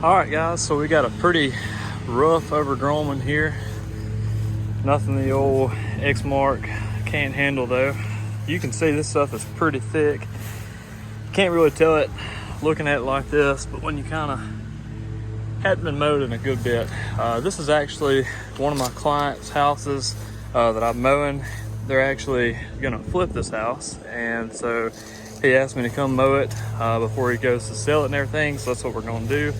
All right, guys, so we got a pretty rough overgrown one here. Nothing the old X-Mark can't handle though. You can see this stuff is pretty thick. Can't really tell it looking at it like this, but when you kind of hadn't been mowed in a good bit. This is actually one of my clients' houses that I'm mowing. They're actually gonna flip this house, and so he asked me to come mow it before he goes to sell it and everything, so that's what we're gonna do.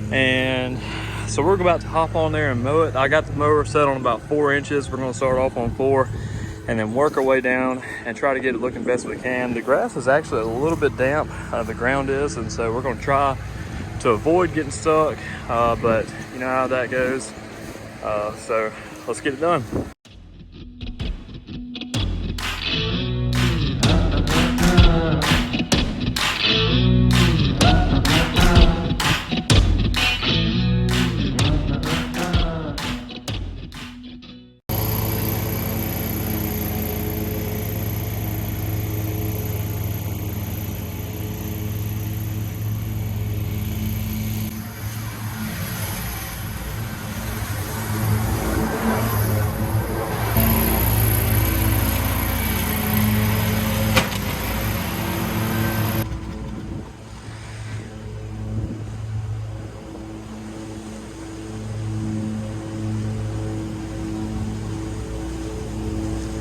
And so we're about to hop on there and mow it. I got the mower set on about 4 inches. We're gonna start off on 4 and then work our way down and try to get it looking best we can. The grass is actually a little bit damp, the ground is, and so we're gonna try to avoid getting stuck, but you know how that goes. So let's get it done.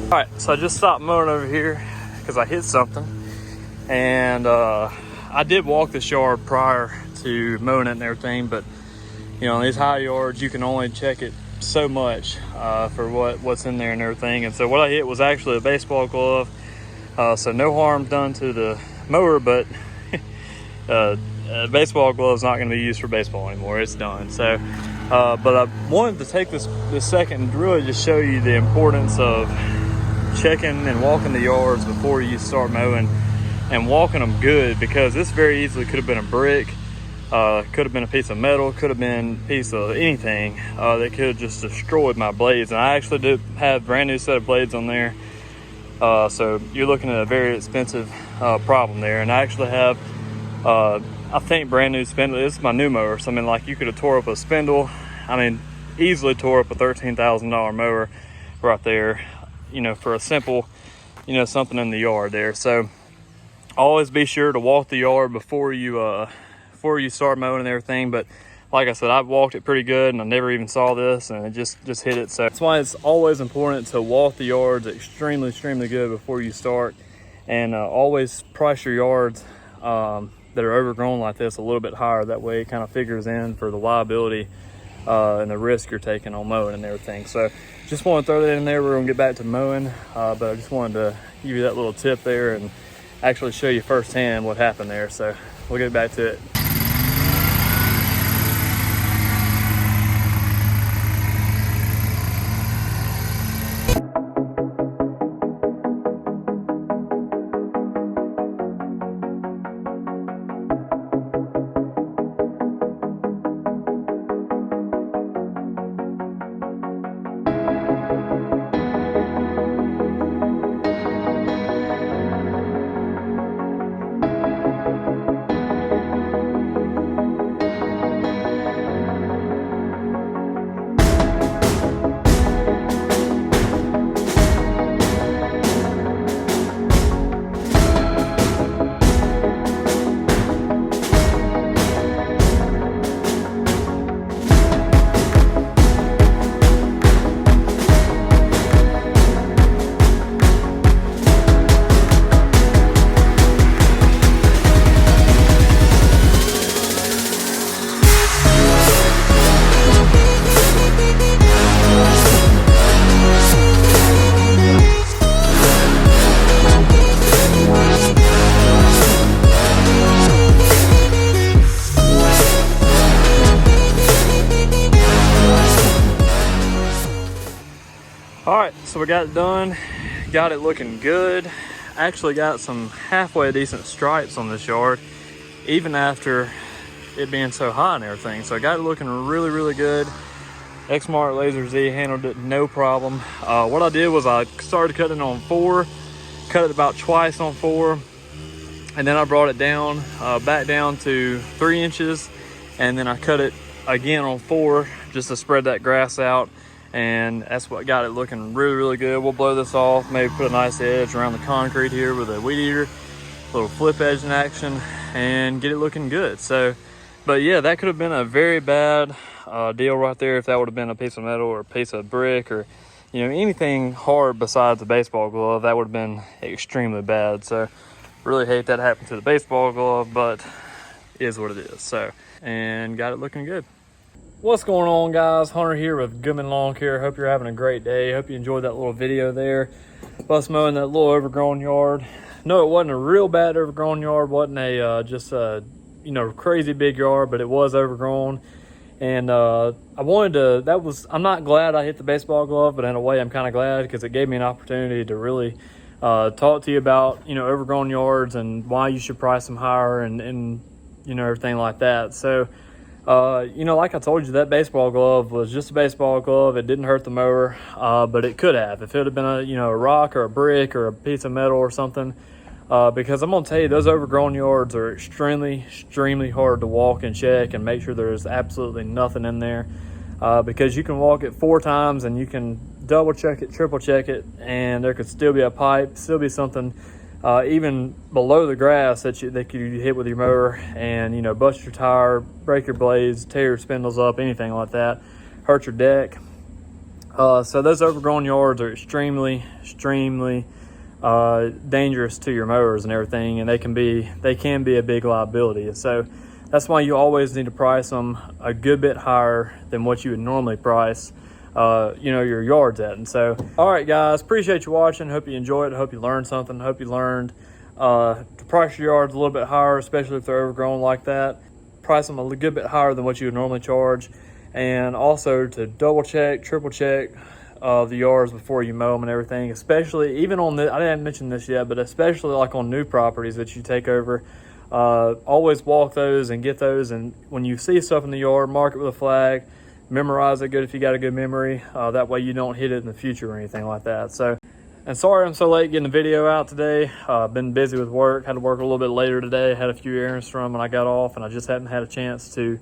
All right, so I just stopped mowing over here because I hit something, and I did walk this yard prior to mowing it and everything, but you know, in these high yards you can only check it so much for what's in there and everything. And so what I hit was actually a baseball glove, so no harm done to the mower, but a baseball glove is not going to be used for baseball anymore. It's done. So but I wanted to take this second and really just show you the importance of checking and walking the yards before you start mowing, and walking them good, because this very easily could have been a brick, could have been a piece of metal, could have been a piece of anything that could have just destroyed my blades. And I actually did have a brand new set of blades on there, so you're looking at a very expensive problem there. And I actually have I think brand new spindle. This is my new mower, so I mean, like, you could have tore up a spindle. I mean, easily tore up a $13,000 mower right there, you know, for a simple, you know, something in the yard there. So always be sure to walk the yard before you start mowing and everything. But like I said, I've walked it pretty good, and I never even saw this, and it just hit it. So that's why it's always important to walk the yards extremely good before you start, and always price your yards that are overgrown like this a little bit higher. That way it kind of figures in for the liability and the risk you're taking on mowing and everything. So just want to throw that in there. We're gonna get back to mowing, but I just wanted to give you that little tip there and actually show you firsthand what happened there. So we'll get back to it. All right, so we got it done, got it looking good. Actually got some halfway decent stripes on this yard, even after it being so hot and everything. So I got it looking really good. X-Mark Laser Z handled it no problem. What I did was I started cutting it on 4, cut it about twice on 4, and then I brought it down, back down to 3 inches, and then I cut it again on 4 just to spread that grass out, and that's what got it looking really, really good. We'll blow this off, maybe put a nice edge around the concrete here with a weed eater, a little flip edge in action, and get it looking good. So, but yeah, that could have been a very bad deal right there if that would have been a piece of metal or a piece of brick or, you know, anything hard besides a baseball glove. That would have been extremely bad. So really hate that happened to the baseball glove, but it is what it is. So, and got it looking good. What's going on, guys? Hunter here with Goodman Lawn Care. Hope you're having a great day. Hope you enjoyed that little video there. Us mowing that little overgrown yard. No, it wasn't a real bad overgrown yard. Wasn't a just a, you know, crazy big yard, but it was overgrown. And I wanted to, I'm not glad I hit the baseball glove, but in a way I'm kind of glad because it gave me an opportunity to really talk to you about, you know, overgrown yards and why you should price them higher and you know, everything like that. So, you know, like I told you, that baseball glove was just a baseball glove. It didn't hurt the mower, but it could have. If it had been a, you know, a rock or a brick or a piece of metal or something, because I'm going to tell you, those overgrown yards are extremely, extremely hard to walk and check and make sure there's absolutely nothing in there, because you can walk it 4 times and you can double check it, triple check it, and there could still be a pipe, still be something even below the grass that you hit with your mower and, you know, bust your tire, break your blades, tear your spindles up, anything like that, hurt your deck. So those overgrown yards are extremely, extremely dangerous to your mowers and everything, and they can be a big liability. So that's why you always need to price them a good bit higher than what you would normally price you know, your yards at. And so, all right, guys, appreciate you watching. Hope you enjoyed it. Hope you learned something. Hope you learned to price your yards a little bit higher, especially if they're overgrown like that. Price them a good bit higher than what you would normally charge, and also to double check, triple check the yards before you mow them and everything, especially even on the, I didn't mention this yet, but especially like on new properties that you take over. Always walk those and get those, and when you see stuff in the yard, mark it with a flag, memorize it good if you got a good memory. That way you don't hit it in the future or anything like that. So, and sorry I'm so late getting the video out today. Been busy with work, had to work a little bit later today, had a few errands from when I got off, and I just hadn't had a chance to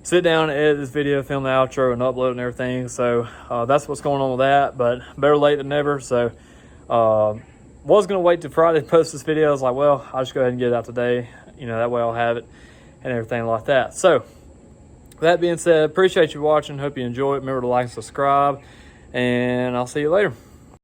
sit down and edit this video, film the outro, and upload and everything. So that's what's going on with that, but better late than never. So was gonna wait till Friday to post this video. I was like, well, I'll just go ahead and get it out today, you know, that way I'll have it and everything like that. So that being said, appreciate you watching. Hope you enjoy it. Remember to like and subscribe, and I'll see you later.